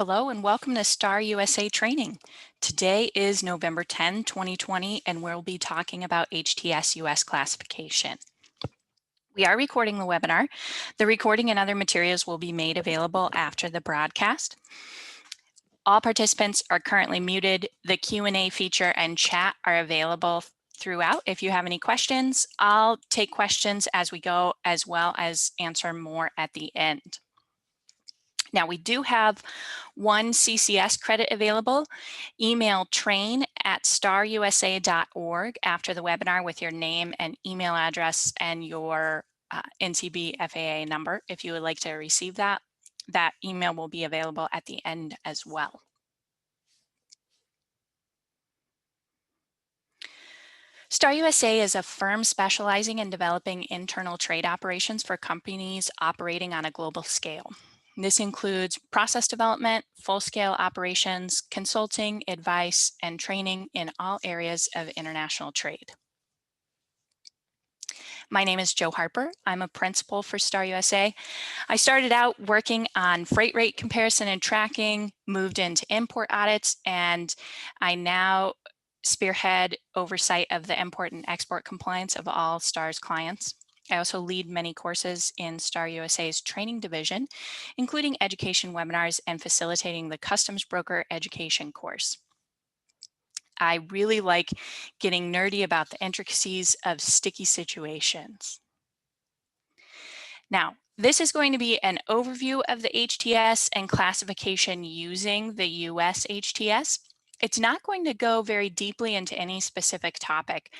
Hello and welcome to Star USA Training. Today is November 10, 2020, and we'll be talking about HTSUS Classification. We are recording the webinar. The recording and other materials will be made available after the broadcast. All participants are currently muted. The Q&A feature and chat are available throughout. If you have any questions, I'll take questions as we go, as well as answer more at the end. Now, we do have one CCS credit available. Email train@starusa.org after the webinar with your name and email address and your NCB FAA number if you would like to receive that. That email will be available at the end as well. Star USA is a firm specializing in developing internal trade operations for companies operating on a global scale. This includes process development, full-scale operations, consulting, advice, and training in all areas of international trade. My name is Jo Harper. I'm a principal for Star USA. I started out working on freight rate comparison and tracking, moved into import audits, and I now spearhead oversight of the import and export compliance of all STAR's clients. I also lead many courses in Star USA's training division, including education webinars and facilitating the Customs Broker Education course. I really like getting nerdy about the intricacies of sticky situations. Now, this is going to be an overview of the HTS and classification using the US HTS. It's not going to go very deeply into any specific topic.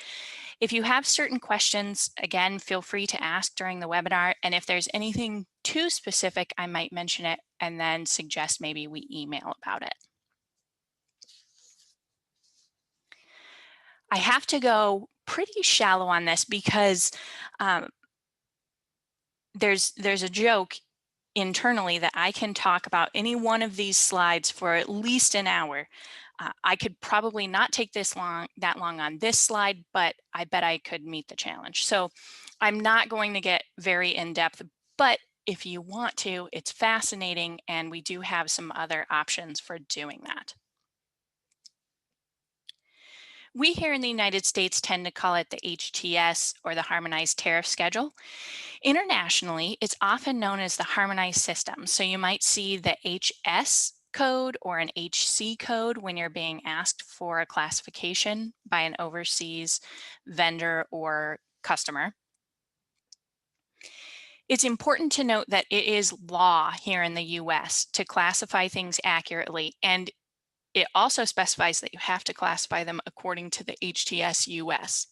If you have certain questions, again, feel free to ask during the webinar. And if there's anything too specific, I might mention it and then suggest maybe we email about it. I have to go pretty shallow on this because there's a joke internally that I can talk about any one of these slides for at least an hour. I could probably not take that long on this slide, but I bet I could meet the challenge. So I'm not going to get very in-depth, but if you want to, it's fascinating, and we do have some other options for doing that. We here in the United States tend to call it the HTS or the Harmonized Tariff Schedule. Internationally, it's often known as the Harmonized System. So you might see the HS code or an HC code when you're being asked for a classification by an overseas vendor or customer. It's important to note that it is law here in the US to classify things accurately, and it also specifies that you have to classify them according to the HTS US.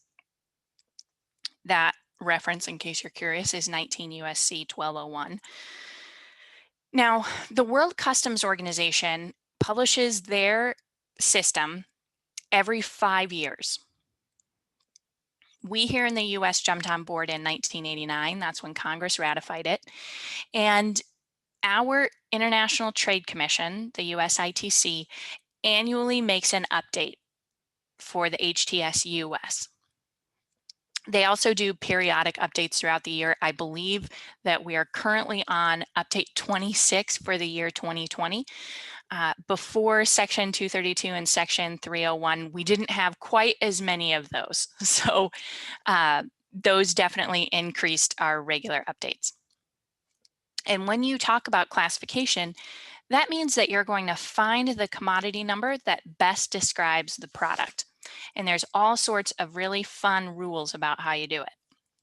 That reference, in case you're curious, is 19 USC 1201. Now, the World Customs Organization publishes their system every 5 years. We here in the US jumped on board in 1989. That's when Congress ratified it. And our International Trade Commission, the USITC, annually makes an update for the HTS US. They also do periodic updates throughout the year. I believe that we are currently on update 26 for the year 2020. Before Section 232 and Section 301, we didn't have quite as many of those. So those definitely increased our regular updates. And when you talk about classification, that means that you're going to find the commodity number that best describes the product. And there's all sorts of really fun rules about how you do it.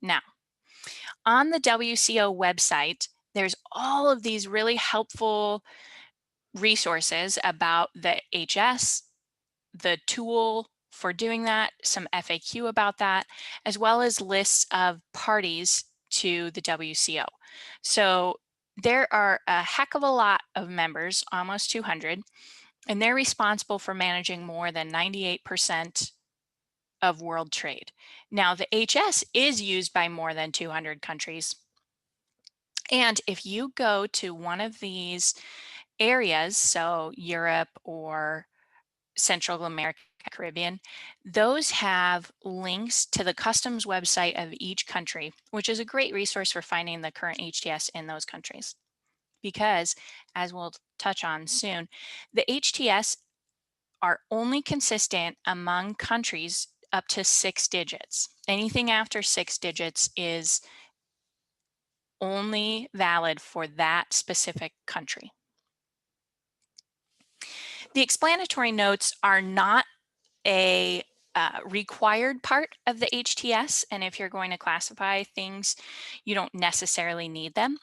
Now, on the WCO website, there's all of these really helpful resources about the HS, the tool for doing that, some FAQ about that, as well as lists of parties to the WCO. So there are a heck of a lot of members, almost 200, and they're responsible for managing more than 98% of world trade. Now, the HS is used by more than 200 countries. And if you go to one of these areas, so Europe or Central America, Caribbean, those have links to the customs website of each country, which is a great resource for finding the current HTS in those countries. because, as we'll touch on soon, the HTS are only consistent among countries up to 6 digits. Anything after 6 digits is only valid for that specific country. The explanatory notes are not a required part of the HTS, and if you're going to classify things, you don't necessarily need them,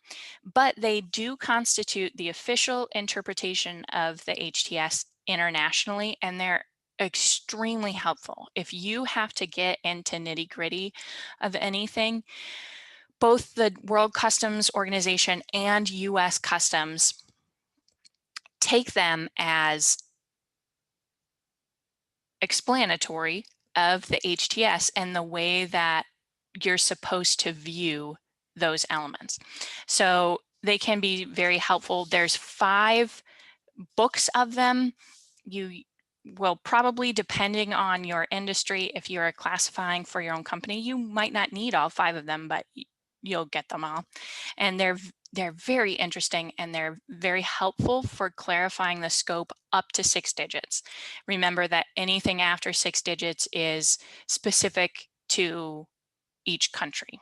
but they do constitute the official interpretation of the HTS internationally, and they're extremely helpful. If you have to get into nitty-gritty of anything, both the World Customs Organization and US Customs take them as explanatory of the HTS and the way that you're supposed to view those elements. So they can be very helpful. There's 5 books of them. You will probably, depending on your industry, if you're classifying for your own company, you might not need all 5 of them, but you'll get them all. And they're very interesting, and they're very helpful for clarifying the scope up to 6 digits. Remember that anything after 6 digits is specific to each country.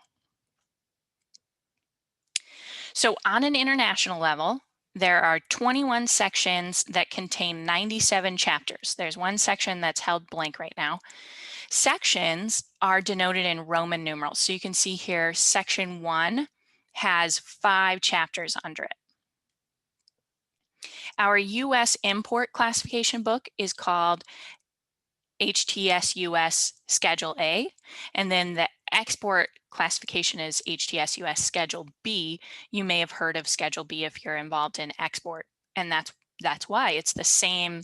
So on an international level, there are 21 sections that contain 97 chapters. There's one section that's held blank right now. Sections are denoted in Roman numerals. So you can see here, section 1 has 5 chapters under it. Our US import classification book is called HTSUS Schedule A, and then the export classification is HTSUS Schedule B. You may have heard of Schedule B if you're involved in export, and that's why it's the same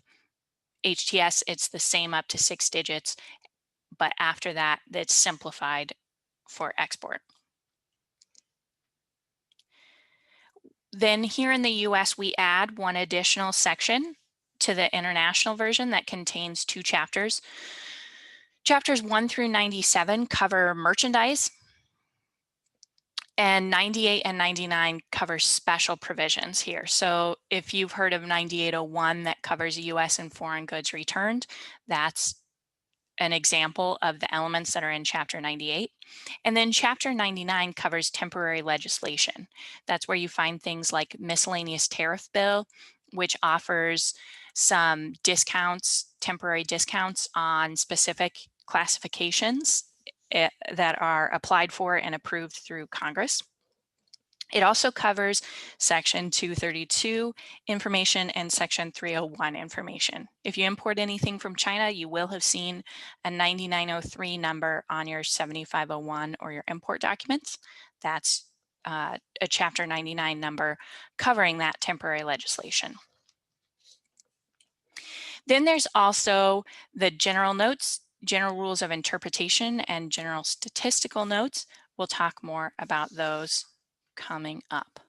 HTS, it's the same up to 6 digits, but after that, it's simplified for export. Then here in the US, we add one additional section to the international version that contains 2 chapters. Chapters 1 through 97 cover merchandise, and 98 and 99 cover special provisions here. So if you've heard of 9801 that covers US and foreign goods returned, that's an example of the elements that are in Chapter 98. And then Chapter 99 covers temporary legislation. That's where you find things like miscellaneous tariff bill, which offers some discounts, temporary discounts on specific classifications that are applied for and approved through Congress. It also covers Section 232 information and Section 301 information. If you import anything from China, you will have seen a 9903 number on your 7501 or your import documents. That's a Chapter 99 number covering that temporary legislation. Then there's also the general notes, general rules of interpretation, and general statistical notes. We'll talk more about those coming up.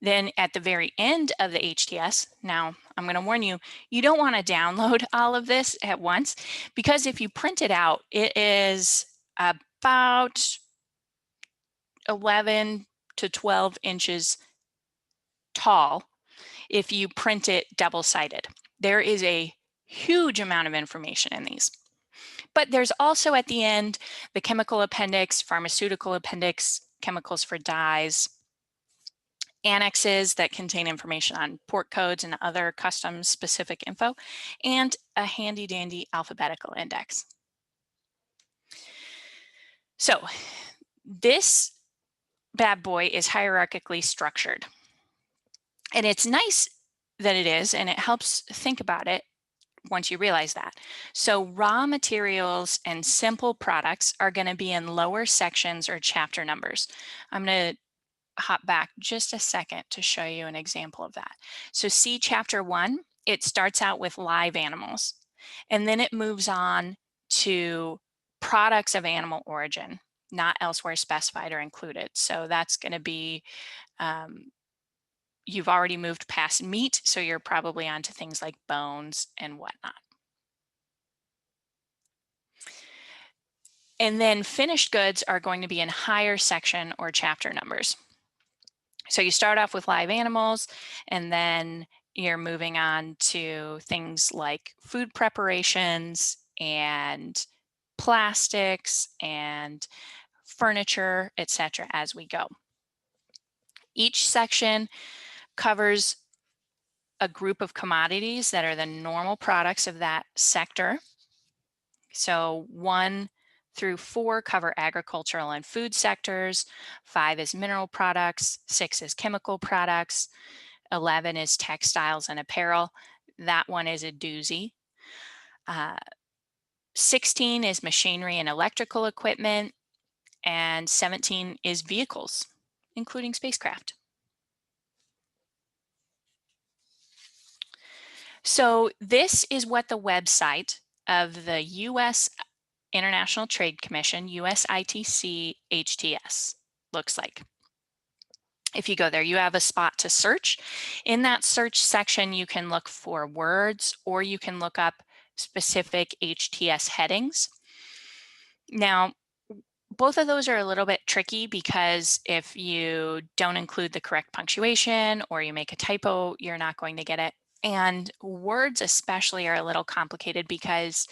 Then at the very end of the HTS, now I'm going to warn you, you don't want to download all of this at once, because if you print it out, it is about 11 to 12 inches tall if you print it double-sided. There is a huge amount of information in these. But there's also at the end the chemical appendix, pharmaceutical appendix, chemicals for dyes, annexes that contain information on port codes and other customs specific info, and a handy dandy alphabetical index. So this bad boy is hierarchically structured. And it's nice that it is, and it helps think about it once you realize that. So raw materials and simple products are going to be in lower sections or chapter numbers. I'm going to hop back just a second to show you an example of that. So see Chapter 1, it starts out with live animals, and then it moves on to products of animal origin, not elsewhere specified or included. So that's going to be, you've already moved past meat, so you're probably onto things like bones and whatnot. And then finished goods are going to be in higher section or chapter numbers. So you start off with live animals, and then you're moving on to things like food preparations and plastics and furniture, etc. as we go. Each section covers a group of commodities that are the normal products of that sector. So 1 through 4 cover agricultural and food sectors, 5 is mineral products, 6 is chemical products, 11 is textiles and apparel. That one is a doozy. 16 is machinery and electrical equipment, and 17 is vehicles, including spacecraft. So this is what the website of the U.S. International Trade Commission, USITC HTS, looks like. If you go there, you have a spot to search. In that search section, you can look for words, or you can look up specific HTS headings. Now, both of those are a little bit tricky because if you don't include the correct punctuation or you make a typo, you're not going to get it. And words especially are a little complicated because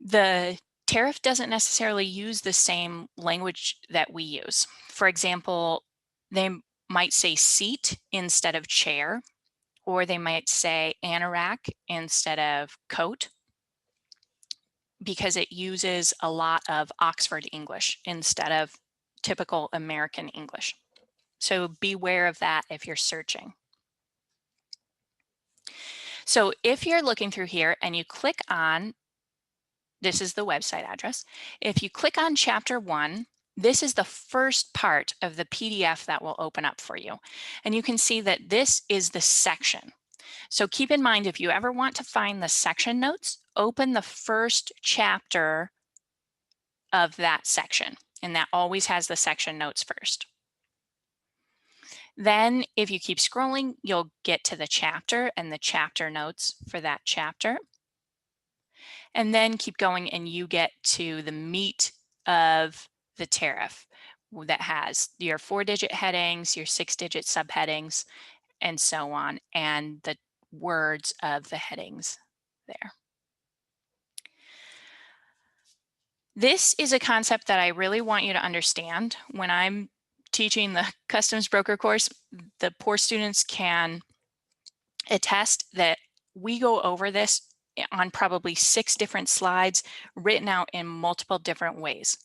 the tariff doesn't necessarily use the same language that we use. For example, they might say seat instead of chair, or they might say anorak instead of coat, because it uses a lot of Oxford English instead of typical American English. So beware of that if you're searching. So if you're looking through here and you click on, this is the website address. If you click on Chapter 1, this is the first part of the PDF that will open up for you. And you can see that this is the section. So keep in mind, if you ever want to find the section notes, open the first chapter of that section, and that always has the section notes first. Then if you keep scrolling, you'll get to the chapter and the chapter notes for that chapter. And then keep going and you get to the meat of the tariff that has your 4-digit headings, your 6-digit subheadings, and so on, and the words of the headings there. This is a concept that I really want you to understand. When I'm teaching the customs broker course, the poor students can attest that we go over this on probably 6 different slides written out in multiple different ways.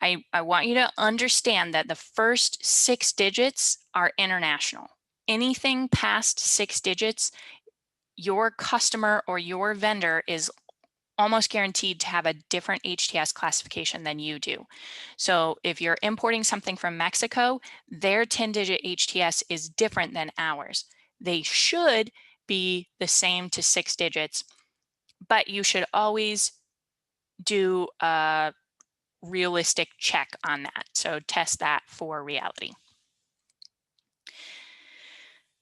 I want you to understand that the first 6 digits are international. Anything past 6 digits, your customer or your vendor is almost guaranteed to have a different HTS classification than you do. So if you're importing something from Mexico, their 10-digit HTS is different than ours. They should be the same to 6 digits, but you should always do a realistic check on that. So test that for reality.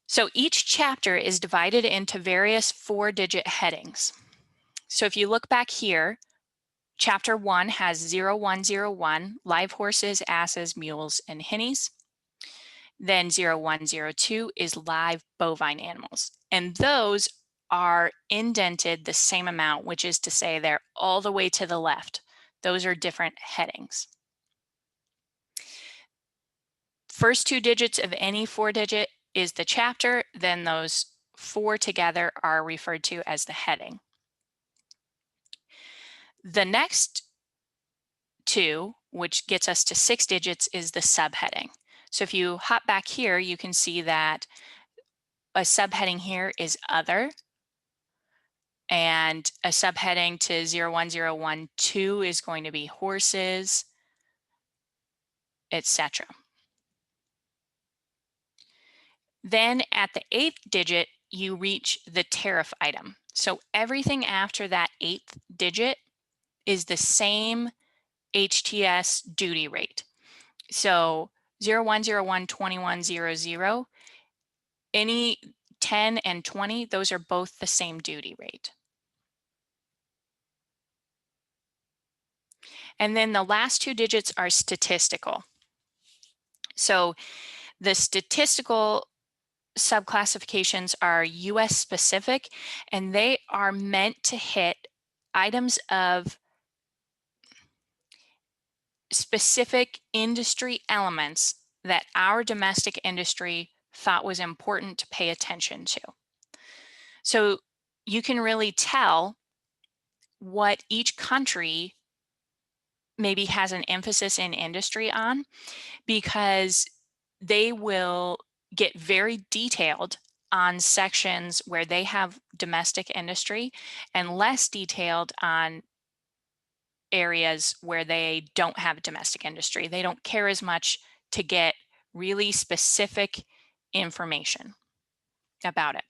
So each chapter is divided into various 4-digit headings. So if you look back here, Chapter 1 has 0101, live horses, asses, mules, and hinnies. Then 0102 is live bovine animals. And those are indented the same amount, which is to say they're all the way to the left. Those are different headings. First 2 digits of any 4-digit is the chapter, then those 4 together are referred to as the heading. The next 2, which gets us to 6 digits, is the subheading. So if you hop back here, you can see that a subheading here is other, and a subheading to 01012 is going to be horses, etc. Then at the 8th digit, you reach the tariff item. So everything after that 8th digit is the same HTS duty rate. So 0101 2100, any 10 and 20, those are both the same duty rate. And then the last 2 digits are statistical. So the statistical subclassifications are US specific, and they are meant to hit items of specific industry elements that our domestic industry thought was important to pay attention to. So you can really tell what each country maybe has an emphasis in industry on, because they will get very detailed on sections where they have domestic industry and less detailed on areas where they don't have domestic industry. They don't care as much to get really specific information about it.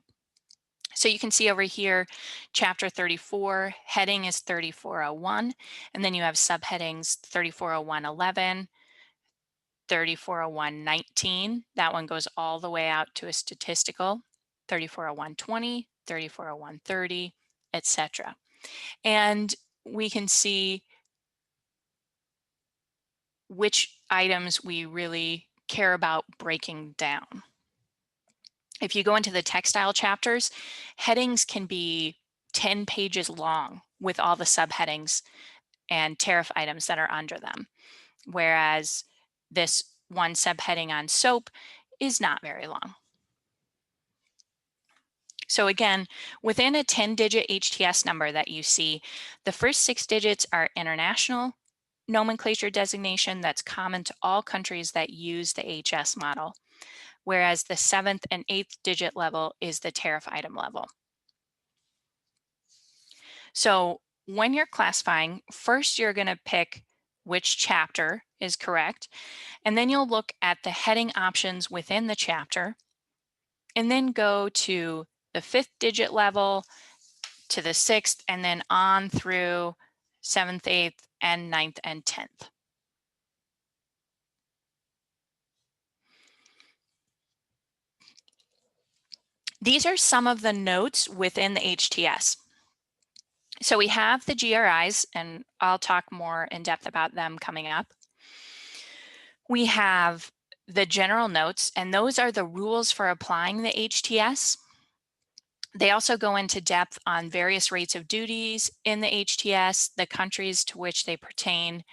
So you can see over here, chapter 34, heading is 3401, and then you have subheadings 3401.11, 3401.19, that one goes all the way out to a statistical, 3401.20, 3401.30, etc. And we can see which items we really care about breaking down. If you go into the textile chapters, headings can be 10 pages long with all the subheadings and tariff items that are under them, whereas this one subheading on soap is not very long. So again, within a 10-digit HTS number that you see, the first 6 digits are international nomenclature designation that's common to all countries that use the HS model, whereas the 7th and 8th digit level is the tariff item level. So when you're classifying, first you're going to pick which chapter is correct, and then you'll look at the heading options within the chapter, and then go to the 5th digit level, to the 6th, and then on through 7th, 8th, and 9th, and 10th. These are some of the notes within the HTS. So we have the GRIs, and I'll talk more in depth about them coming up. We have the general notes, and those are the rules for applying the HTS. They also go into depth on various rates of duties in the HTS, the countries to which they pertain,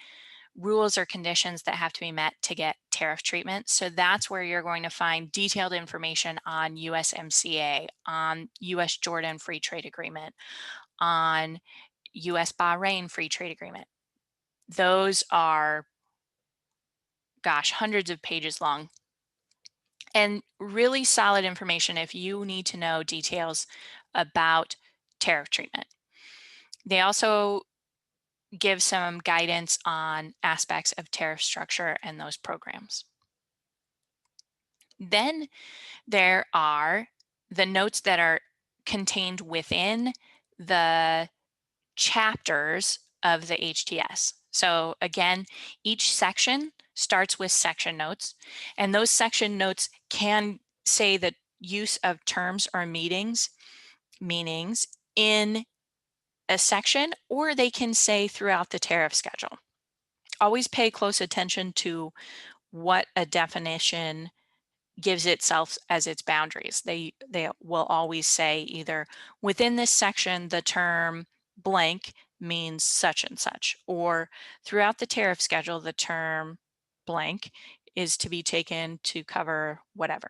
rules or conditions that have to be met to get tariff treatment. So that's where you're going to find detailed information on USMCA, on US Jordan Free Trade Agreement, on US Bahrain Free Trade Agreement. Those are, gosh, hundreds of pages long, and really solid information if you need to know details about tariff treatment. They also give some guidance on aspects of tariff structure and those programs. Then there are the notes that are contained within the chapters of the HTS. So again, each section starts with section notes, and those section notes can say the use of terms or meanings in a section, or they can say throughout the tariff schedule. Always pay close attention to what a definition gives itself as its boundaries. They will always say either within this section the term blank means such and such, or throughout the tariff schedule the term blank is to be taken to cover whatever.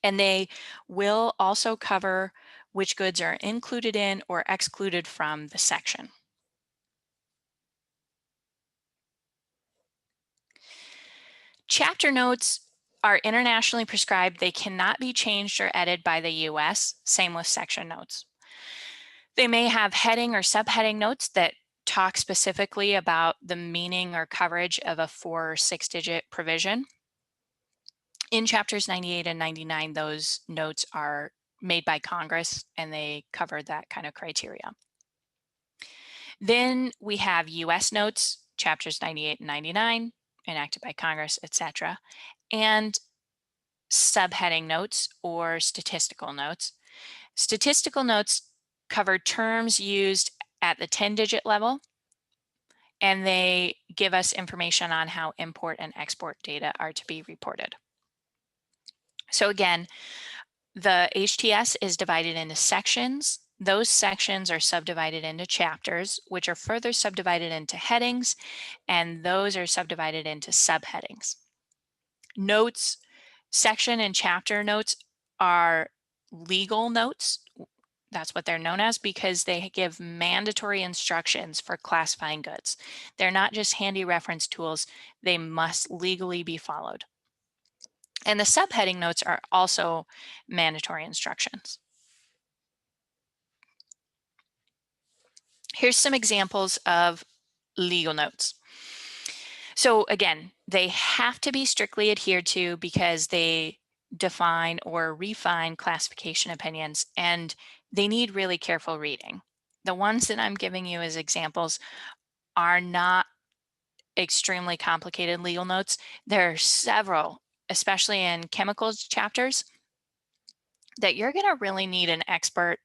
And they will also cover which goods are included in or excluded from the section. Chapter notes are internationally prescribed. They cannot be changed or edited by the US. Same with section notes. They may have heading or subheading notes that talk specifically about the meaning or coverage of a 4 or 6 digit provision. In chapters 98 and 99, those notes are made by Congress and they cover that kind of criteria. Then we have US notes, chapters 98 and 99, enacted by Congress, etc., and subheading notes or statistical notes. Statistical notes cover terms used at the 10-digit level and they give us information on how import and export data are to be reported. So again, the HTS is divided into sections. Those sections are subdivided into chapters, which are further subdivided into headings, and those are subdivided into subheadings. Notes, section and chapter notes are legal notes. That's what they're known as because they give mandatory instructions for classifying goods. They're not just handy reference tools, they must legally be followed. And the subheading notes are also mandatory instructions. Here's some examples of legal notes. So again, they have to be strictly adhered to because they define or refine classification opinions, and they need really careful reading. The ones that I'm giving you as examples are not extremely complicated legal notes. There are several, especially in chemicals chapters, that you're going to really need an expert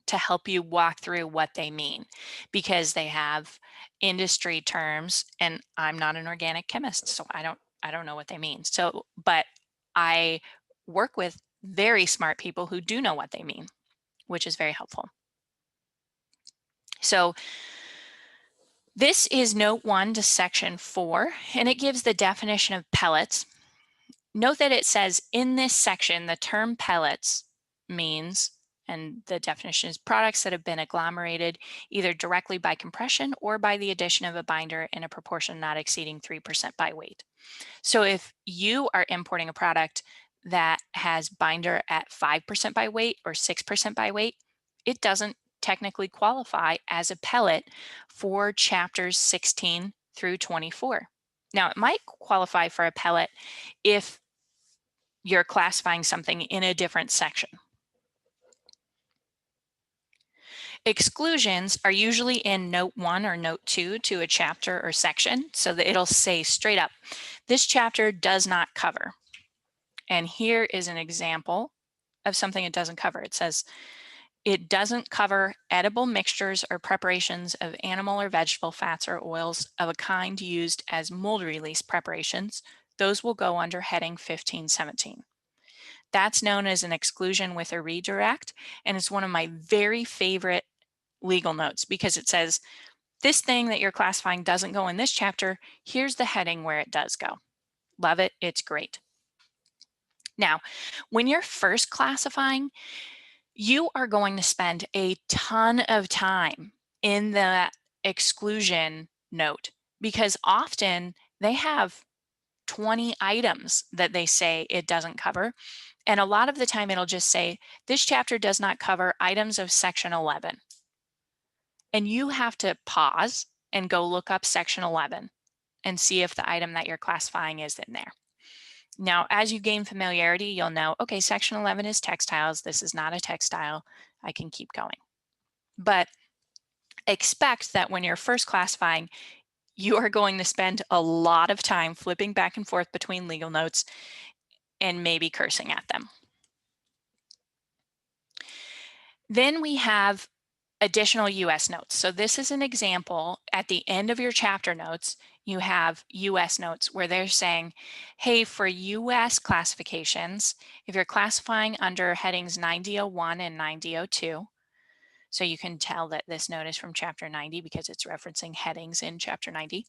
to help you walk through what they mean because they have industry terms, and I'm not an organic chemist, so I don't know what they mean. So, but I work with very smart people who do know what they mean, which is very helpful. So this is note 1 to section 4, and it gives the definition of pellets. Note that it says in this section, the term pellets means, and the definition is products that have been agglomerated either directly by compression or by the addition of a binder in a proportion not exceeding 3% by weight. So if you are importing a product that has binder at 5% by weight or 6% by weight, it doesn't technically qualify as a pellet for chapters 16 through 24. Now, it might qualify for a pellet if you're classifying something in a different section. Exclusions are usually in note 1 or note 2 to a chapter or section, so that it'll say straight up, this chapter does not cover. And here is an example of something it doesn't cover. It says, it doesn't cover edible mixtures or preparations of animal or vegetable fats or oils of a kind used as mold release preparations. Those will go under heading 1517. That's known as an exclusion with a redirect, and it's one of my very favorite legal notes because it says, this thing that you're classifying doesn't go in this chapter. Here's the heading where it does go. Love it. It's great. Now, when you're first classifying, you are going to spend a ton of time in the exclusion note because often they have 20 items that they say it doesn't cover. And a lot of the time it'll just say, this chapter does not cover items of section 11. And you have to pause and go look up section 11 and see if the item that you're classifying is in there. Now, as you gain familiarity, you'll know, okay, section 11 is textiles. This is not a textile. I can keep going. But expect that when you're first classifying, you are going to spend a lot of time flipping back and forth between legal notes and maybe cursing at them. Then we have additional US notes. So this is an example at the end of your chapter notes, you have US notes where they're saying, hey, for US classifications, if you're classifying under headings 9001 and 9002, so you can tell that this note is from chapter 90 because it's referencing headings in chapter 90.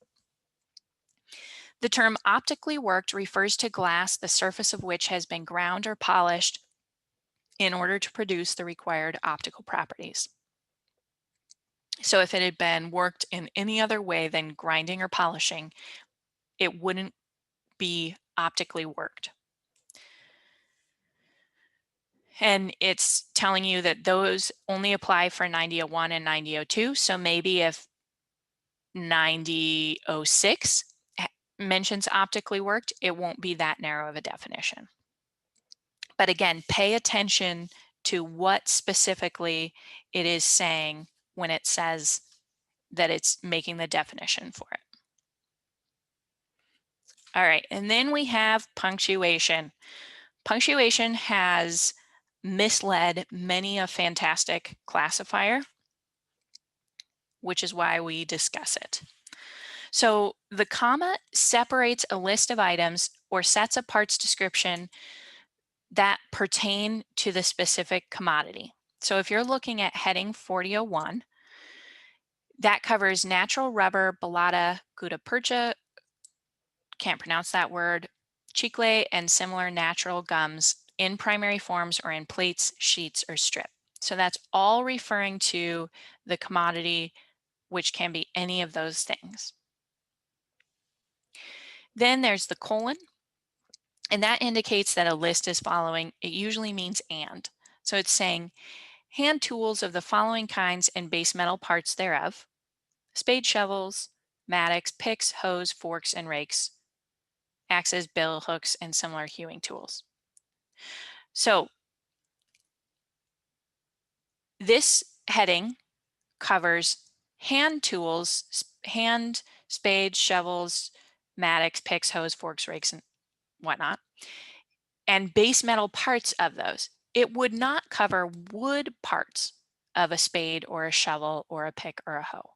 The term optically worked refers to glass the surface of which has been ground or polished in order to produce the required optical properties. So if it had been worked in any other way than grinding or polishing, it wouldn't be optically worked. And it's telling you that those only apply for 9001 and 9002. So maybe if 9006 mentions optically worked, it won't be that narrow of a definition. But again, pay attention to what specifically it is saying when it says that it's making the definition for it. All right, and then we have punctuation. Punctuation has misled many a fantastic classifier, which is why we discuss it. So the comma separates a list of items or sets a parts description that pertain to the specific commodity. So if you're looking at heading 4001, that covers natural rubber, balata, gutta percha, can't pronounce that word, chicle, and similar natural gums in primary forms or in plates, sheets, or strip. So that's all referring to the commodity, which can be any of those things. Then there's the colon, and that indicates that a list is following. It usually means and. So it's saying hand tools of the following kinds and base metal parts thereof: spade, shovels, mattocks, picks, hoes, forks, and rakes, axes, bill hooks, and similar hewing tools. So this heading covers hand tools, hand spades, shovels, mattocks, picks, hoes, forks, rakes, and whatnot, and base metal parts of those. It would not cover wood parts of a spade or a shovel or a pick or a hoe.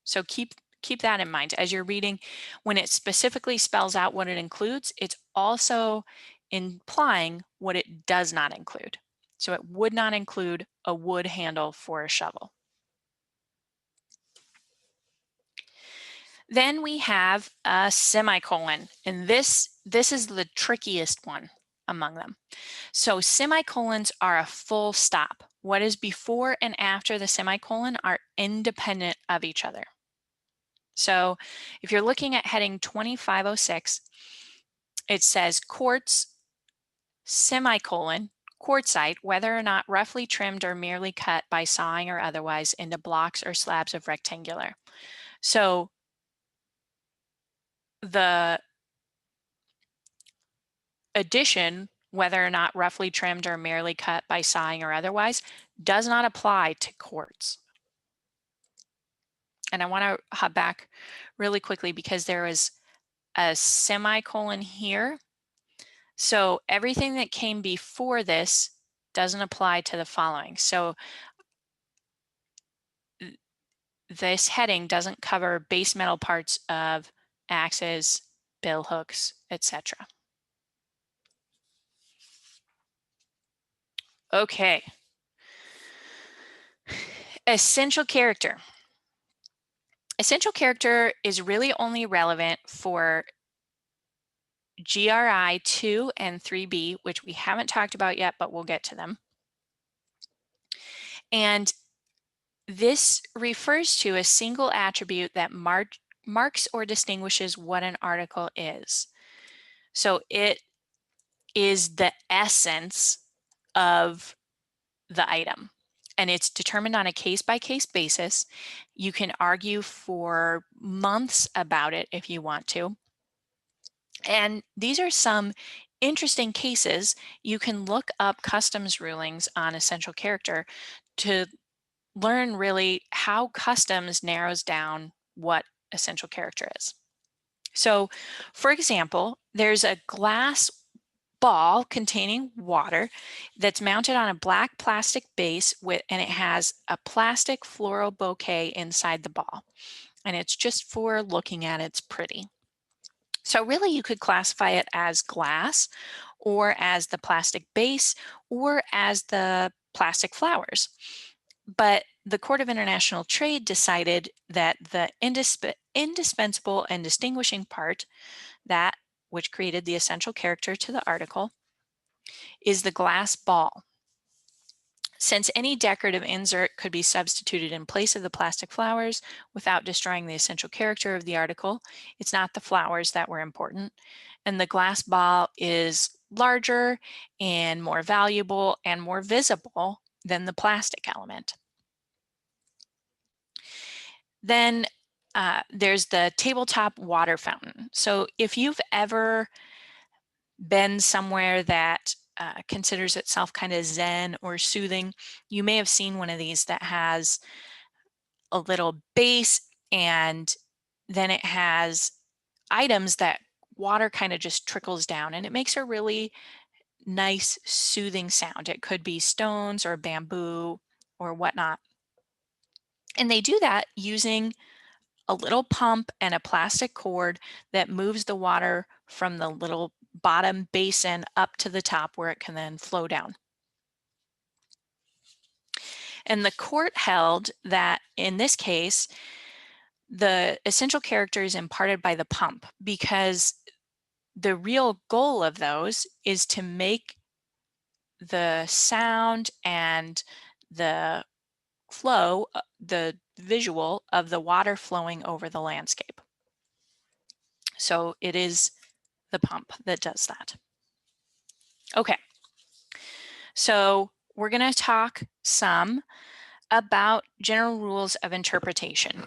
So keep that in mind as you're reading. When it specifically spells out what it includes, it's also implying what it does not include. So it would not include a wood handle for a shovel. Then we have a semicolon, and this is the trickiest one among them. So semicolons are a full stop. What is before and after the semicolon are independent of each other. So if you're looking at heading 2506, it says quartz, semicolon, quartzite, whether or not roughly trimmed or merely cut by sawing or otherwise into blocks or slabs of rectangular. So the addition, whether or not roughly trimmed or merely cut by sawing or otherwise, does not apply to quartz. And I want to hop back really quickly because there is a semicolon here. So everything that came before this doesn't apply to the following. So this heading doesn't cover base metal parts of axes, bill hooks, etc. Okay. Essential character. Essential character is really only relevant for GRI 2 and 3B, which we haven't talked about yet, but we'll get to them. And this refers to a single attribute that marks or distinguishes what an article is. So it is the essence of the item, and it's determined on a case-by-case basis. You can argue for months about it if you want to. And these are some interesting cases. You can look up customs rulings on essential character to learn really how customs narrows down what essential character is. So, for example, there's a glass ball containing water that's mounted on a black plastic base and it has a plastic floral bouquet inside the ball. And it's just for looking at it's pretty. So really you could classify it as glass or as the plastic base or as the plastic flowers. But the Court of International Trade decided that the indispensable and distinguishing part, that which created the essential character to the article, is the glass ball. Since any decorative insert could be substituted in place of the plastic flowers without destroying the essential character of the article, it's not the flowers that were important. And the glass ball is larger and more valuable and more visible than the plastic element. Then there's the tabletop water fountain. So if you've ever been somewhere that considers itself kind of zen or soothing, you may have seen one of these that has a little base and then it has items that water kind of just trickles down and it makes a really nice soothing sound. It could be stones or bamboo or whatnot. And they do that using a little pump and a plastic cord that moves the water from the little bottom basin up to the top where it can then flow down. And the court held that in this case, the essential character is imparted by the pump because the real goal of those is to make the sound and the flow, the visual of the water flowing over the landscape. So it is the pump that does that. Okay, so we're going to talk some about general rules of interpretation.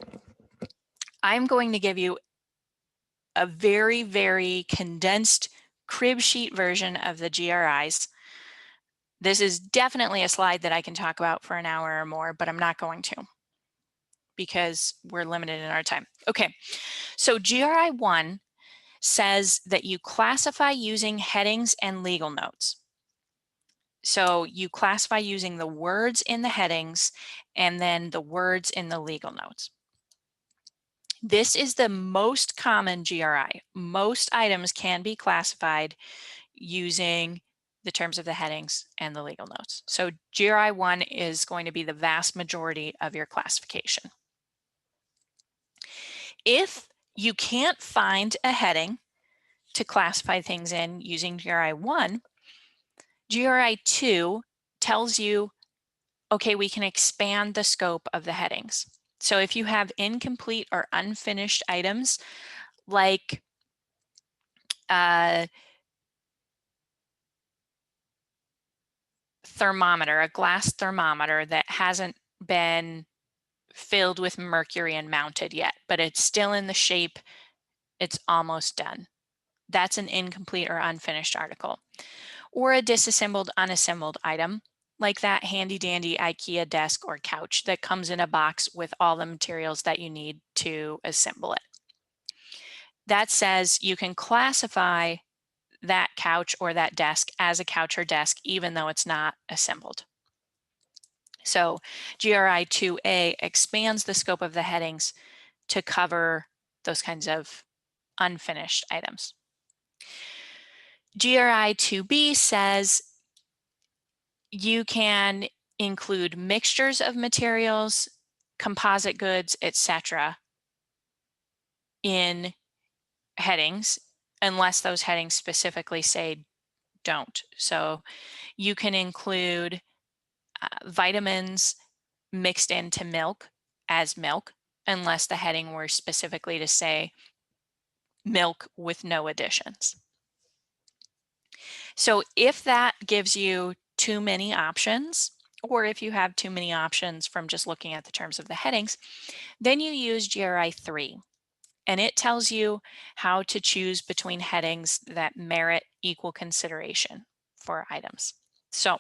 I'm going to give you a very, very condensed crib sheet version of the GRIs. This is definitely a slide that I can talk about for an hour or more, but I'm not going to because we're limited in our time. Okay, so GRI 1 says that you classify using headings and legal notes. So you classify using the words in the headings and then the words in the legal notes. This is the most common GRI. Most items can be classified using the terms of the headings and the legal notes. So GRI 1 is going to be the vast majority of your classification. If you can't find a heading to classify things in using GRI 1, GRI 2 tells you, okay, we can expand the scope of the headings. So if you have incomplete or unfinished items like thermometer, a glass thermometer that hasn't been filled with mercury and mounted yet, but it's still in the shape, it's almost done. That's an incomplete or unfinished article. Or a disassembled, unassembled item, like that handy dandy IKEA desk or couch that comes in a box with all the materials that you need to assemble it. That says you can classify that couch or that desk as a couch or desk, even though it's not assembled. So GRI 2A expands the scope of the headings to cover those kinds of unfinished items. GRI 2B says you can include mixtures of materials, composite goods, etc. in headings, unless those headings specifically say don't. So you can include vitamins mixed into milk as milk, unless the heading were specifically to say milk with no additions. So if that gives you too many options, or if you have too many options from just looking at the terms of the headings, then you use GRI 3. And it tells you how to choose between headings that merit equal consideration for items. So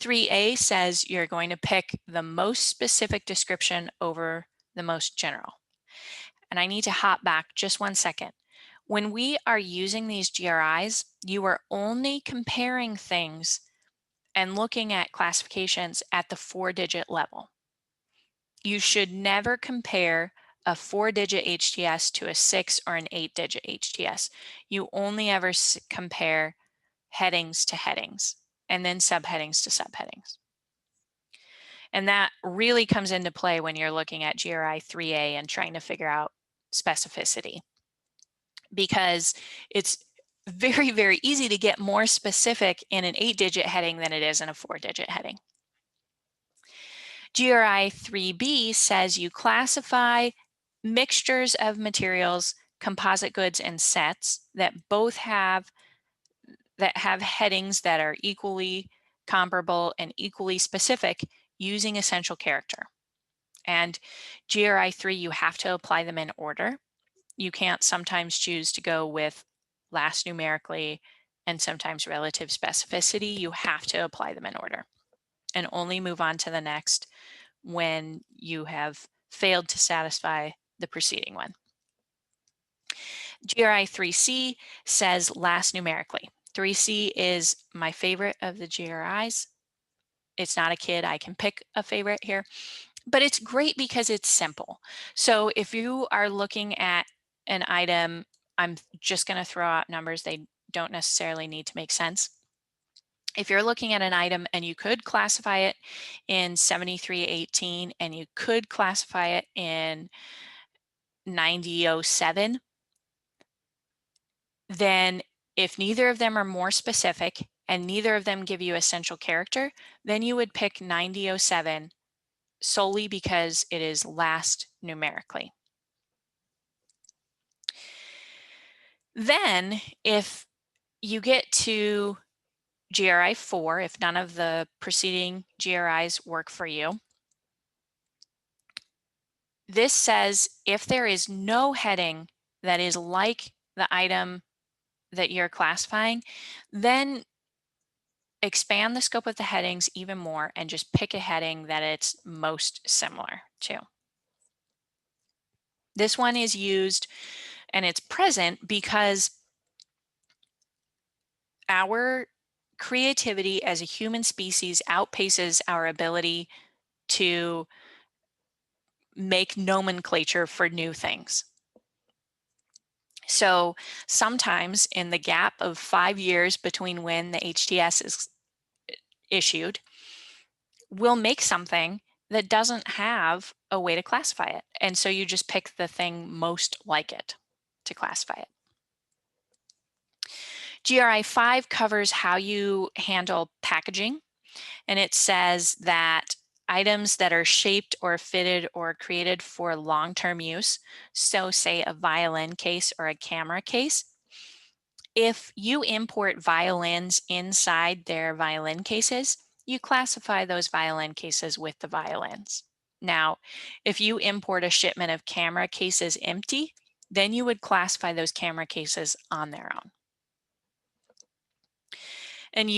3A says you're going to pick the most specific description over the most general. And I need to hop back just one second. When we are using these GRIs, you are only comparing things and looking at classifications at the 4-digit level. You should never compare a 4-digit HTS to a 6 or an 8-digit HTS. You only ever compare headings to headings and then subheadings to subheadings. And that really comes into play when you're looking at GRI 3A and trying to figure out specificity, because it's very, very easy to get more specific in an 8-digit heading than it is in a 4-digit heading. GRI 3B says you classify mixtures of materials, composite goods, and sets that both have headings that are equally comparable and equally specific using essential character. And GRI 3, you have to apply them in order. You can't sometimes choose to go with last numerically and sometimes relative specificity. You have to apply them in order and only move on to the next when you have failed to satisfy the preceding one. GRI 3C says last numerically. 3C is my favorite of the GRIs. It's not a kid, I can pick a favorite here, But it's great because it's simple. So if you are looking at an item, I'm just going to throw out numbers. They don't necessarily need to make sense. If you're looking at an item and you could classify it in 7318 and you could classify it in 9007, then if neither of them are more specific and neither of them give you essential character, then you would pick 9007 solely because it is last numerically. Then if you get to GRI 4, if none of the preceding GRIs work for you, this says if there is no heading that is like the item that you're classifying, then expand the scope of the headings even more and just pick a heading that it's most similar to. This one is used and it's present because our creativity as a human species outpaces our ability to make nomenclature for new things. So sometimes in the gap of 5 years between when the HTS is issued, we'll make something that doesn't have a way to classify it. And so you just pick the thing most like it to classify it. GRI 5 covers how you handle packaging, and it says that items that are shaped or fitted or created for long-term use, so say a violin case or a camera case, if you import violins inside their violin cases, you classify those violin cases with the violins. Now, if you import a shipment of camera cases empty, then you would classify those camera cases on their own. And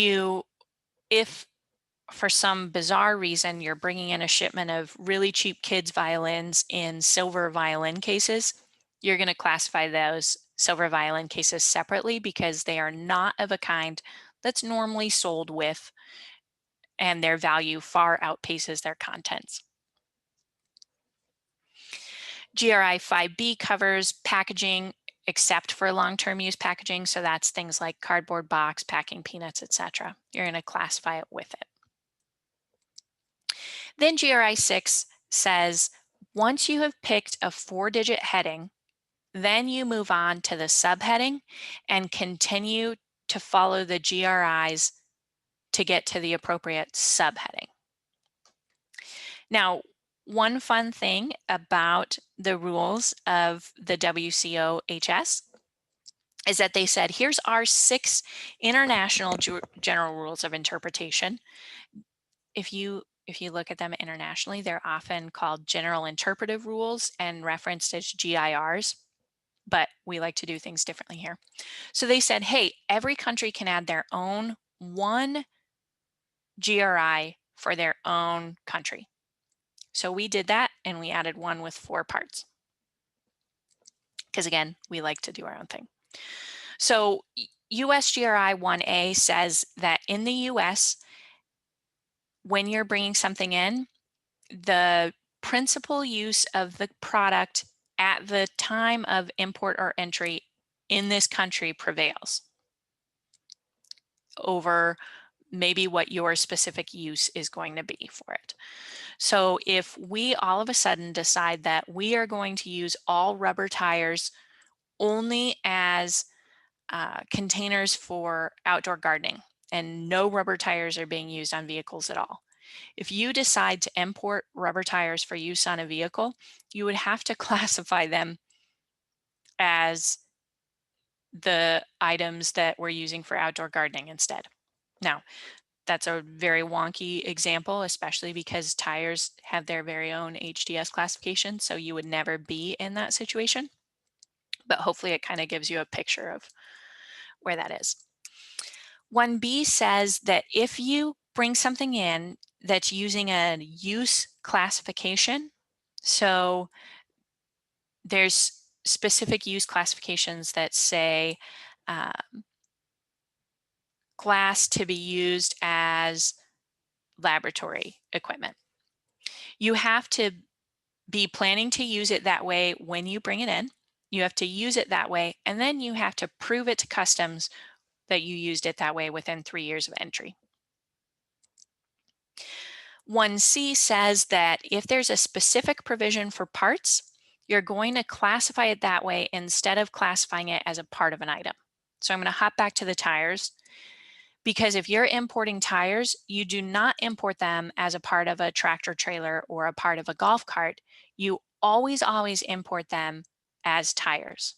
if for some bizarre reason you're bringing in a shipment of really cheap kids violins in silver violin cases, you're going to classify those silver violin cases separately because they are not of a kind that's normally sold with, and their value far outpaces their contents. GRI 5B covers packaging except for long-term use packaging, so that's things like cardboard box, packing peanuts, etc. You're going to classify it with it. Then GRI 6 says, once you have picked a 4-digit heading, then you move on to the subheading and continue to follow the GRIs to get to the appropriate subheading. Now, one fun thing about the rules of the WCO-HS is that they said, here's our 6 international general rules of interpretation. If you look at them internationally, they're often called general interpretive rules and referenced as GIRs, but we like to do things differently here. So they said, hey, every country can add their own one GRI for their own country. So we did that, and we added one with 4 parts. Because again, we like to do our own thing. So US GRI 1A says that in the US, when you're bringing something in, the principal use of the product at the time of import or entry in this country prevails over maybe what your specific use is going to be for it. So if we all of a sudden decide that we are going to use all rubber tires only as containers for outdoor gardening, and no rubber tires are being used on vehicles at all. If you decide to import rubber tires for use on a vehicle, you would have to classify them as the items that we're using for outdoor gardening instead. Now, that's a very wonky example, especially because tires have their very own HTS classification, so you would never be in that situation. But hopefully it kind of gives you a picture of where that is. 1B says that if you bring something in that's using a use classification, so there's specific use classifications that say glass to be used as laboratory equipment. You have to be planning to use it that way when you bring it in. You have to use it that way, and then you have to prove it to customs that you used it that way within 3 years of entry. 1C says that if there's a specific provision for parts, you're going to classify it that way instead of classifying it as a part of an item. So I'm going to hop back to the tires, because if you're importing tires, you do not import them as a part of a tractor trailer or a part of a golf cart. You always import them as tires.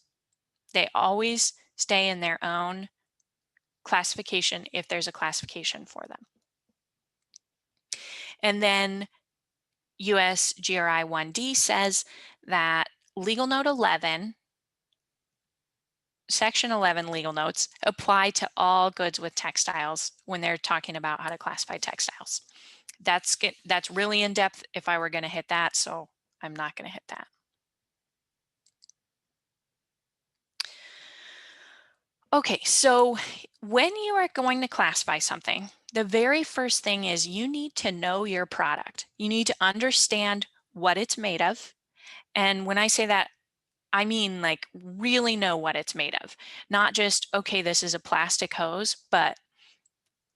They always stay in their own classification if there's a classification for them. And then US GRI 1D says that Legal Note 11, Section 11 legal notes apply to all goods with textiles when they're talking about how to classify textiles. That's really in depth if I were going to hit that, so I'm not going to hit that. Okay, so when you are going to classify something, the very first thing is you need to know your product. You need to understand what it's made of. And when I say that, I mean like really know what it's made of. Not just, okay, this is a plastic hose, but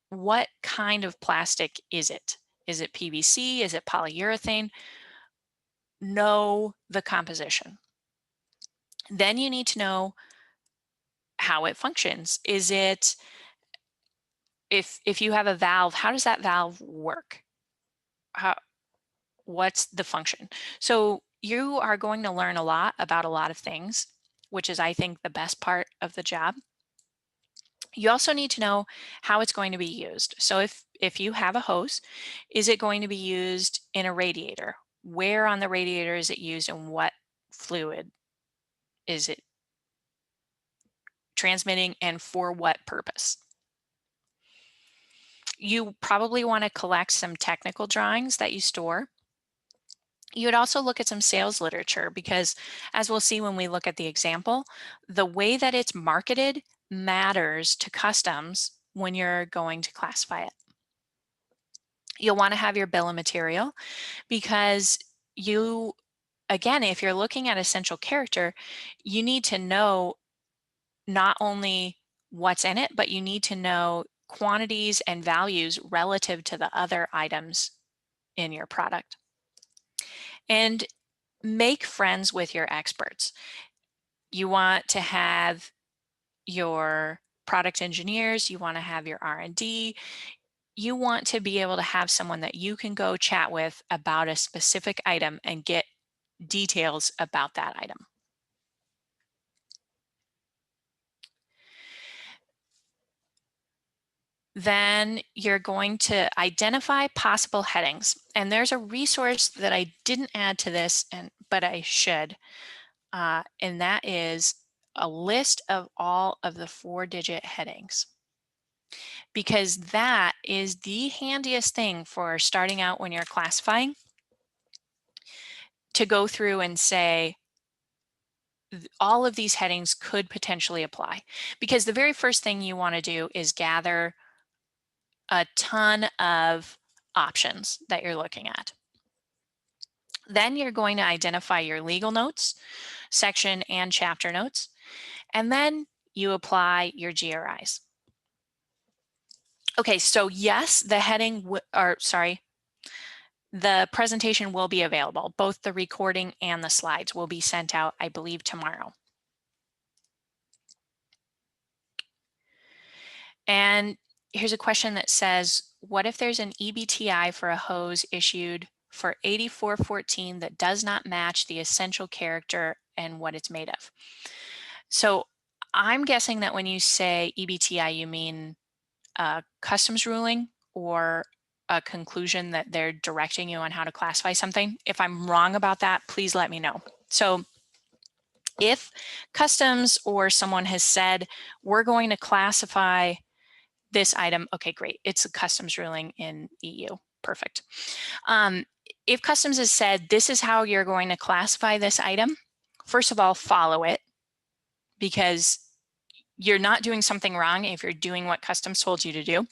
what kind of plastic is it? Is it PVC? Is it polyurethane? Know the composition. Then you need to know how it functions. Is it, if you have a valve, how does that valve work? What's the function? So you are going to learn a lot about a lot of things, which is, I think, the best part of the job. You also need to know how it's going to be used. So if you have a hose, is it going to be used in a radiator? Where on the radiator is it used, and what fluid is it transmitting, and for what purpose? You probably want to collect some technical drawings that you store. You would also look at some sales literature, because as we'll see when we look at the example, the way that it's marketed matters to customs when you're going to classify it. You'll want to have your bill of material, because you, again, if you're looking at essential character, you need to know not only what's in it, but you need to know quantities and values relative to the other items in your product. And make friends with your experts. You want to have your product engineers, you want to have your R&D, you want to be able to have someone that you can go chat with about a specific item and get details about that item. Then you're going to identify possible headings. And there's a resource that I didn't add to this, but I should, and that is a list of all of the 4-digit headings, because that is the handiest thing for starting out when you're classifying, to go through and say, all of these headings could potentially apply. Because the very first thing you want to do is gather a ton of options that you're looking at. Then you're going to identify your legal notes, section and chapter notes, and then you apply your GRIs. Okay, so yes, the the presentation will be available. Both the recording and the slides will be sent out, I believe, tomorrow. And here's a question that says, what if there's an EBTI for a hose issued for 8414 that does not match the essential character and what it's made of? So I'm guessing that when you say EBTI, you mean a customs ruling or a conclusion that they're directing you on how to classify something. If I'm wrong about that, please let me know. So if customs or someone has said, we're going to classify this item, okay, great, it's a customs ruling in EU, perfect. If customs has said, this is how you're going to classify this item, first of all, follow it, because you're not doing something wrong if you're doing what customs told you to do.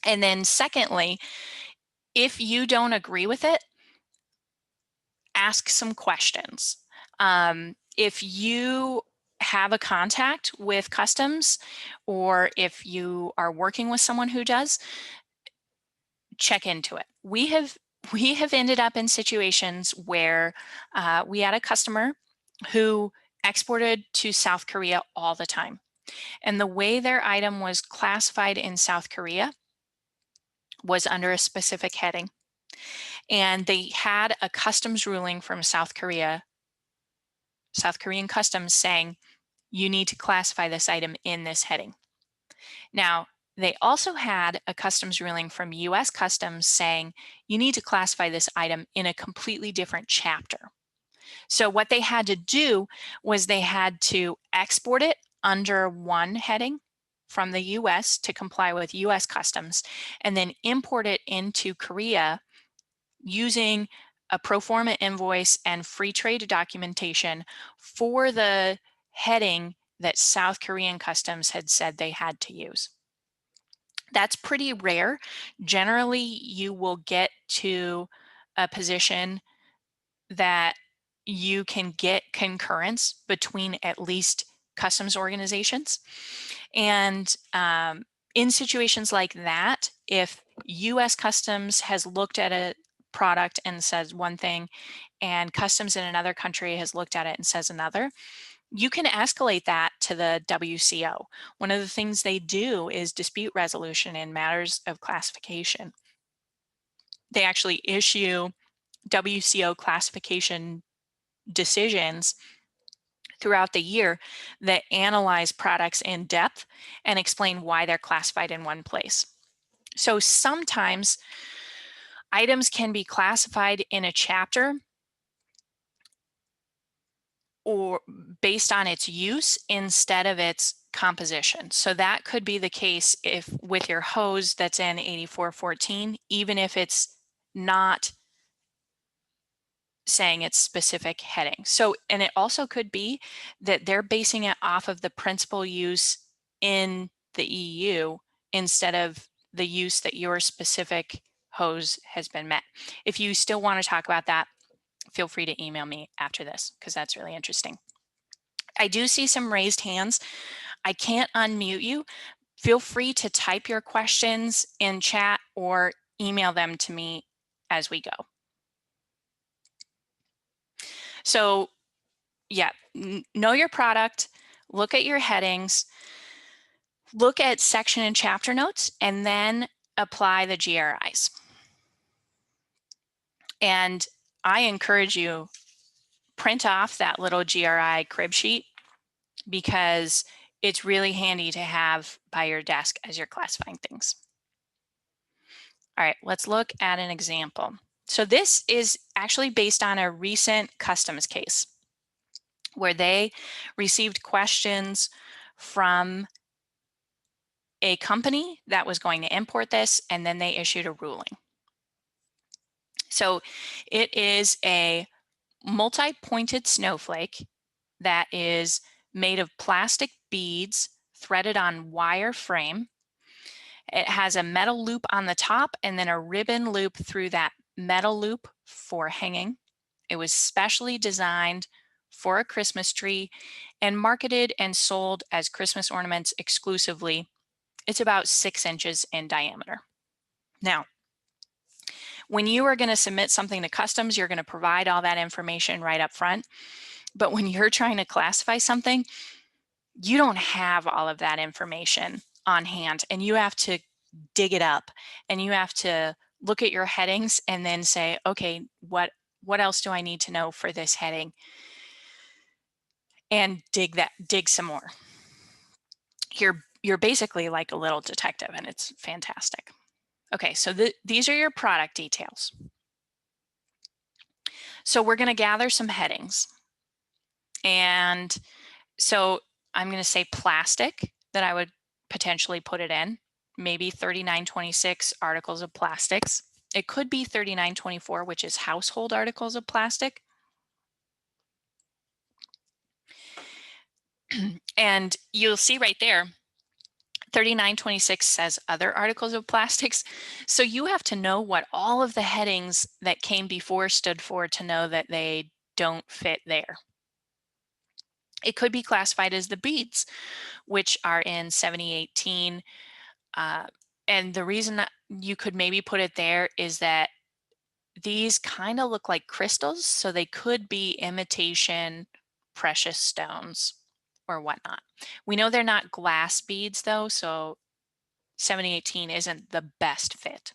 And then secondly, if you don't agree with it, ask some questions. If you have a contact with customs, or if you are working with someone who does, check into it. We have ended up in situations where we had a customer who exported to South Korea all the time. And the way their item was classified in South Korea was under a specific heading. And they had a customs ruling from South Korean customs saying, you need to classify this item in this heading. Now, they also had a customs ruling from US Customs saying, you need to classify this item in a completely different chapter. So what they had to do was they had to export it under one heading from the US to comply with US Customs, and then import it into Korea using a pro forma invoice and free trade documentation for the heading that South Korean Customs had said they had to use. That's pretty rare. Generally, you will get to a position that you can get concurrence between at least customs organizations. And in situations like that, if US Customs has looked at a product and says one thing, and customs in another country has looked at it and says another, you can escalate that to the WCO. One of the things they do is dispute resolution in matters of classification. They actually issue WCO classification decisions throughout the year that analyze products in depth and explain why they're classified in one place. So sometimes items can be classified in a chapter or based on its use instead of its composition. So that could be the case if with your hose that's in 8414, even if it's not saying its specific heading. So, and it also could be that they're basing it off of the principal use in the EU instead of the use that your specific hose has been met. If you still want to talk about that, feel free to email me after this because that's really interesting. I do see some raised hands. I can't unmute you. Feel free to type your questions in chat or email them to me as we go. So yeah, know your product, look at your headings, look at section and chapter notes, and then apply the GRIs. And I encourage you, print off that little GRI crib sheet because it's really handy to have by your desk as you're classifying things. All right, let's look at an example. So this is actually based on a recent customs case where they received questions from a company that was going to import this, and then they issued a ruling. So it is a multi-pointed snowflake that is made of plastic beads threaded on wire frame. It has a metal loop on the top and then a ribbon loop through that metal loop for hanging. It was specially designed for a Christmas tree and marketed and sold as Christmas ornaments exclusively. It's about 6 inches in diameter. Now, when you are going to submit something to customs, you're going to provide all that information right up front. But when you're trying to classify something, you don't have all of that information on hand, and you have to dig it up, and you have to look at your headings and then say, okay, what else do I need to know for this heading? And dig some more. You're basically like a little detective, and it's fantastic. Okay, so these are your product details. So we're going to gather some headings. And so I'm going to say plastic that I would potentially put it in, maybe 3926 articles of plastics. It could be 3924, which is household articles of plastic. And you'll see right there, 3926 says other articles of plastics. So you have to know what all of the headings that came before stood for to know that they don't fit there. It could be classified as the beads, which are in 7018. And the reason that you could maybe put it there is that these kind of look like crystals, so they could be imitation precious stones or whatnot. We know they're not glass beads though, so 7018 isn't the best fit.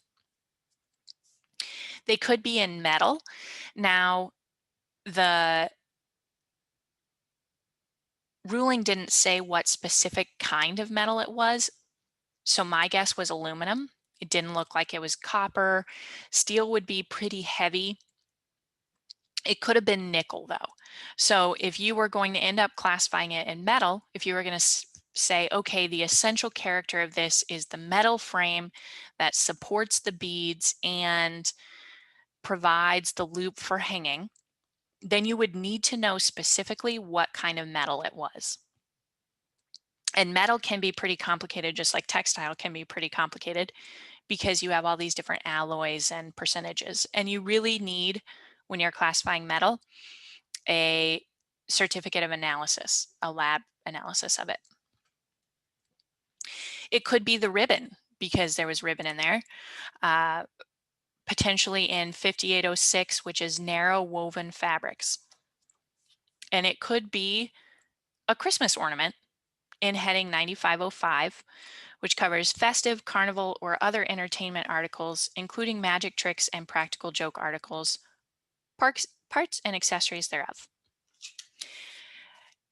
They could be in metal. Now, the ruling didn't say what specific kind of metal it was, so my guess was aluminum. It didn't look like it was copper. Steel would be pretty heavy. It could have been nickel though. So if you were going to end up classifying it in metal, if you were going to say, okay, the essential character of this is the metal frame that supports the beads and provides the loop for hanging, then you would need to know specifically what kind of metal it was. And metal can be pretty complicated, just like textile can be pretty complicated, because you have all these different alloys and percentages. And you really need, when you're classifying metal, a certificate of analysis, a lab analysis of it. It could be the ribbon, because there was ribbon in there, potentially in 5806, which is narrow woven fabrics. And it could be a Christmas ornament in heading 9505, which covers festive, carnival, or other entertainment articles, including magic tricks and practical joke articles, parts and accessories thereof.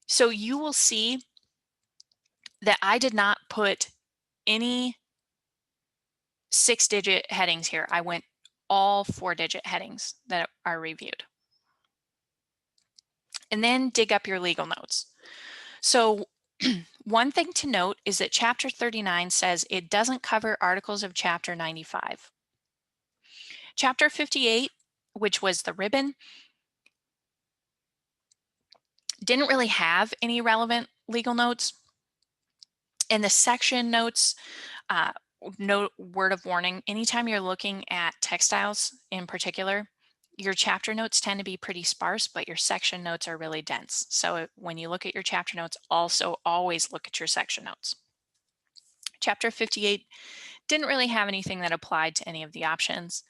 So you will see that I did not put any 6-digit headings here. I went all 4-digit headings that are reviewed. And then dig up your legal notes. So one thing to note is that Chapter 39 says it doesn't cover articles of Chapter 95. Chapter 58, which was the ribbon, didn't really have any relevant legal notes. In the section notes, no word of warning, anytime you're looking at textiles in particular, your chapter notes tend to be pretty sparse, but your section notes are really dense. So when you look at your chapter notes, also always look at your section notes. Chapter 58 didn't really have anything that applied to any of the options.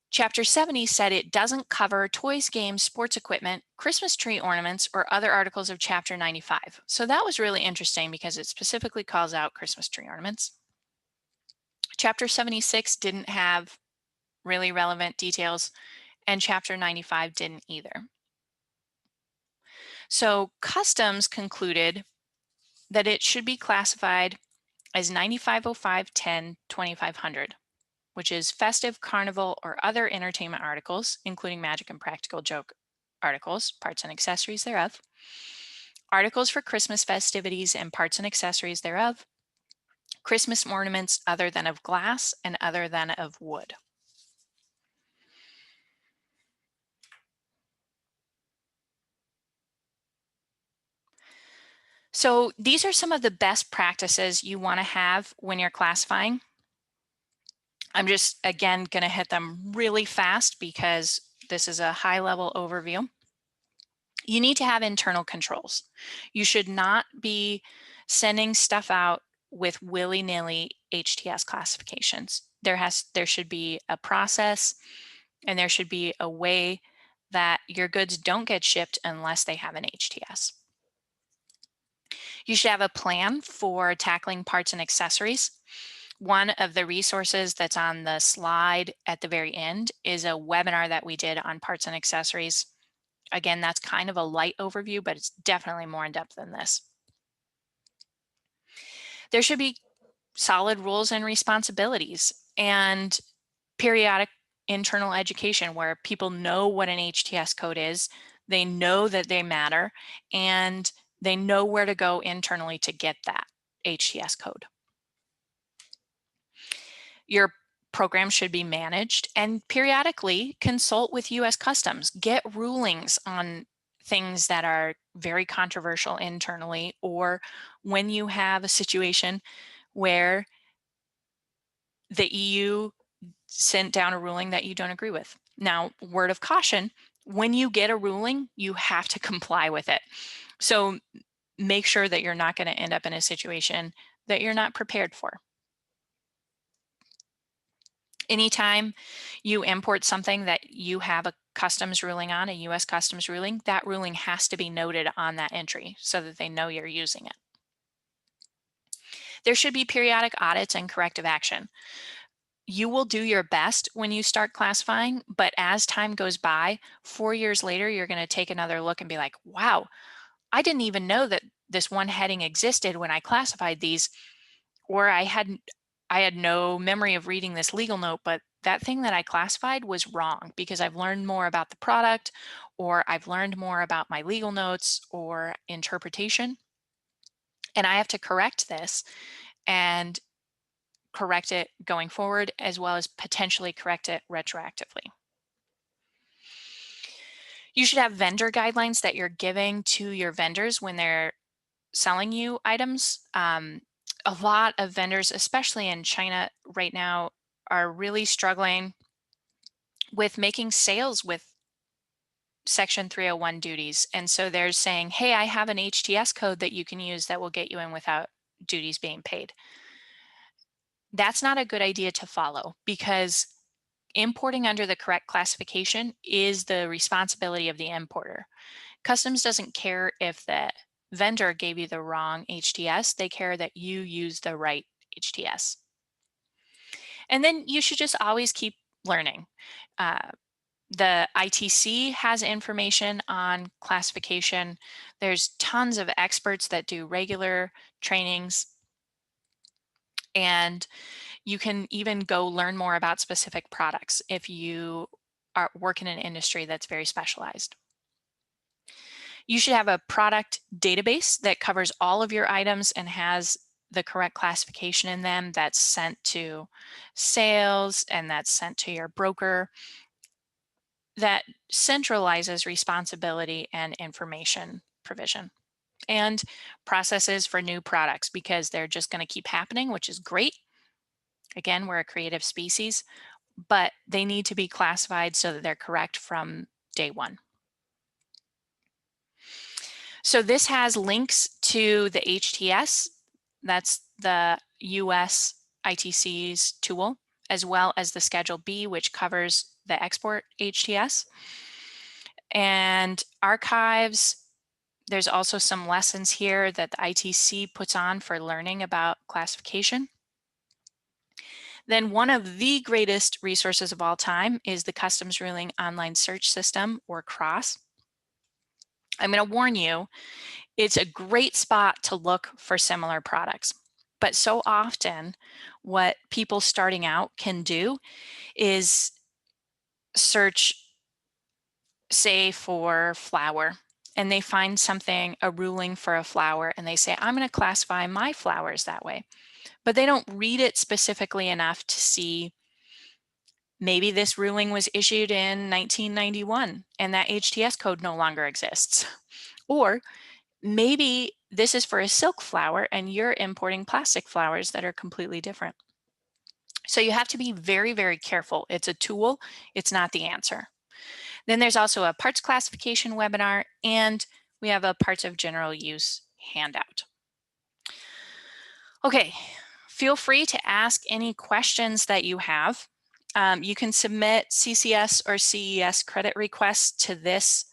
Chapter 70 said it doesn't cover toys, games, sports equipment, Christmas tree ornaments, or other articles of Chapter 95. So that was really interesting because it specifically calls out Christmas tree ornaments. Chapter 76 didn't have really relevant details, and Chapter 95 didn't either. So Customs concluded that it should be classified as 950510 2500, which is festive, carnival, or other entertainment articles, including magic and practical joke articles, parts and accessories thereof, articles for Christmas festivities and parts and accessories thereof, Christmas ornaments other than of glass and other than of wood. So these are some of the best practices you want to have when you're classifying. I'm just, again, going to hit them really fast because this is a high-level overview. You need to have internal controls. You should not be sending stuff out with willy-nilly HTS classifications. There should be a process, and there should be a way that your goods don't get shipped unless they have an HTS. You should have a plan for tackling parts and accessories. One of the resources that's on the slide at the very end is a webinar that we did on parts and accessories. Again, that's kind of a light overview, but it's definitely more in depth than this. There should be solid rules and responsibilities and periodic internal education where people know what an HTS code is, they know that they matter, and they know where to go internally to get that HTS code. Your program should be managed, and periodically consult with U.S. Customs. Get rulings on things that are very controversial internally, or when you have a situation where the EU sent down a ruling that you don't agree with. Now, word of caution, when you get a ruling, you have to comply with it. So make sure that you're not going to end up in a situation that you're not prepared for. Anytime you import something that you have a customs ruling on, a US customs ruling, that ruling has to be noted on that entry so that they know you're using it. There should be periodic audits and corrective action. You will do your best when you start classifying, but as time goes by, 4 years later, you're going to take another look and be like, wow, I didn't even know that this one heading existed when I classified these, or I had no memory of reading this legal note, but that thing that I classified was wrong because I've learned more about the product, or I've learned more about my legal notes or interpretation, and I have to correct this and correct it going forward, as well as potentially correct it retroactively. You should have vendor guidelines that you're giving to your vendors when they're selling you items. A lot of vendors, especially in China right now, are really struggling with making sales with Section 301 duties. And so they're saying, hey, I have an HTS code that you can use that will get you in without duties being paid. That's not a good idea to follow, because importing under the correct classification is the responsibility of the importer. Customs doesn't care if the vendor gave you the wrong HTS, they care that you use the right HTS. And then you should just always keep learning. The ITC has information on classification. There's tons of experts that do regular trainings, and you can even go learn more about specific products if you work in an industry that's very specialized. You should have a product database that covers all of your items and has the correct classification in them, that's sent to sales and that's sent to your broker, that centralizes responsibility and information provision, and processes for new products, because they're just going to keep happening, which is great. Again, we're a creative species, but they need to be classified so that they're correct from day one. So this has links to the HTS, that's the US ITC's tool, as well as the Schedule B, which covers the export HTS. And archives, there's also some lessons here that the ITC puts on for learning about classification. Then one of the greatest resources of all time is the Customs Ruling Online Search System, or CROSS. I'm going to warn you, it's a great spot to look for similar products. But so often what people starting out can do is search, say, for flour, and they find something, a ruling for a flour, and they say, I'm going to classify my flowers that way. But they don't read it specifically enough to see maybe this ruling was issued in 1991 and that HTS code no longer exists. Or maybe this is for a silk flower and you're importing plastic flowers that are completely different. So you have to be very, very careful. It's a tool, it's not the answer. Then there's also a parts classification webinar, and we have a parts of general use handout. Okay, feel free to ask any questions that you have. You can submit CCS or CES credit requests to this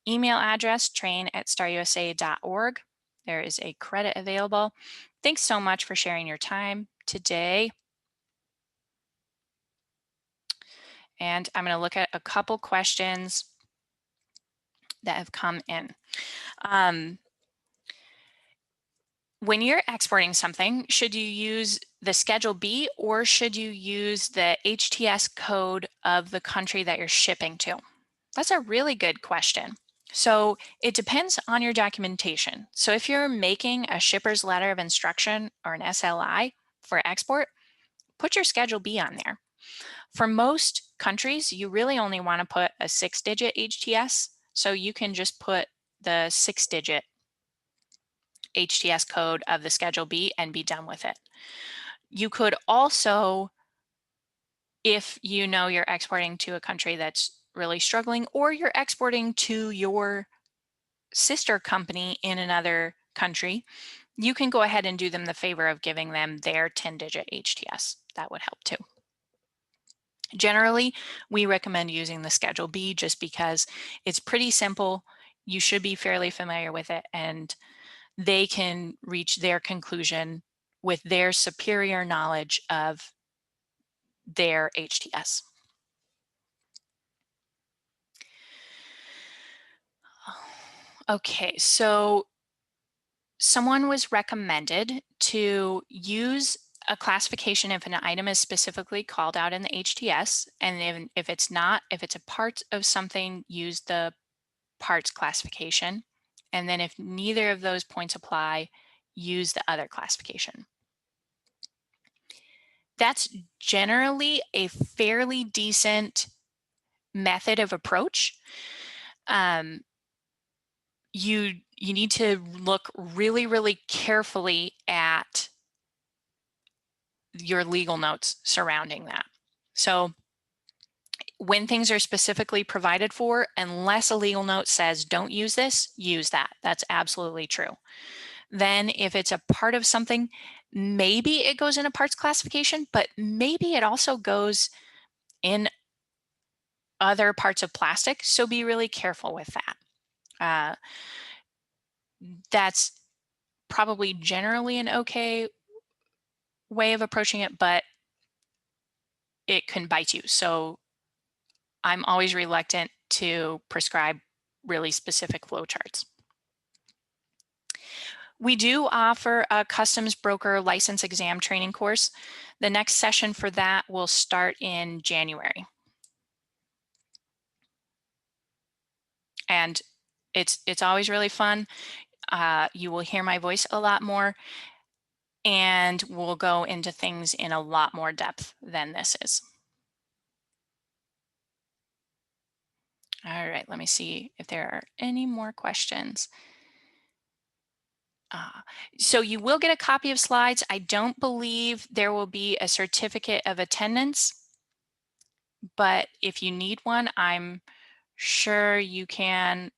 email address, train@starusa.org. There is a credit available. Thanks so much for sharing your time today. And I'm going to look at a couple questions that have come in. When you're exporting something, should you use the Schedule B or should you use the HTS code of the country that you're shipping to? That's a really good question. So it depends on your documentation. So if you're making a shipper's letter of instruction or an SLI for export, put your Schedule B on there. For most countries, you really only want to put a 6-digit HTS, so you can just put the 6-digit HTS code of the Schedule B and be done with it. You could also, if you know you're exporting to a country that's really struggling, or you're exporting to your sister company in another country, you can go ahead and do them the favor of giving them their 10-digit HTS. That would help too. Generally, we recommend using the Schedule B just because it's pretty simple. You should be fairly familiar with it, and they can reach their conclusion with their superior knowledge of their HTS. Okay, so someone was recommended to use a classification if an item is specifically called out in the HTS, and if it's not, if it's a part of something, use the parts classification. And then if neither of those points apply, use the other classification. That's generally a fairly decent method of approach. You need to look really, really carefully at your legal notes surrounding that. So when things are specifically provided for, unless a legal note says don't use this, use that. That's absolutely true. Then if it's a part of something, maybe it goes in a parts classification, but maybe it also goes in other parts of plastic. So be really careful with that. That's probably generally an okay way of approaching it, but it can bite you. So I'm always reluctant to prescribe really specific flowcharts. We do offer a customs broker license exam training course. The next session for that will start in January. And it's always really fun. You will hear my voice a lot more, and we'll go into things in a lot more depth than this is. All right, let me see if there are any more questions. So you will get a copy of slides. I don't believe there will be a certificate of attendance, but if you need one, I'm sure you can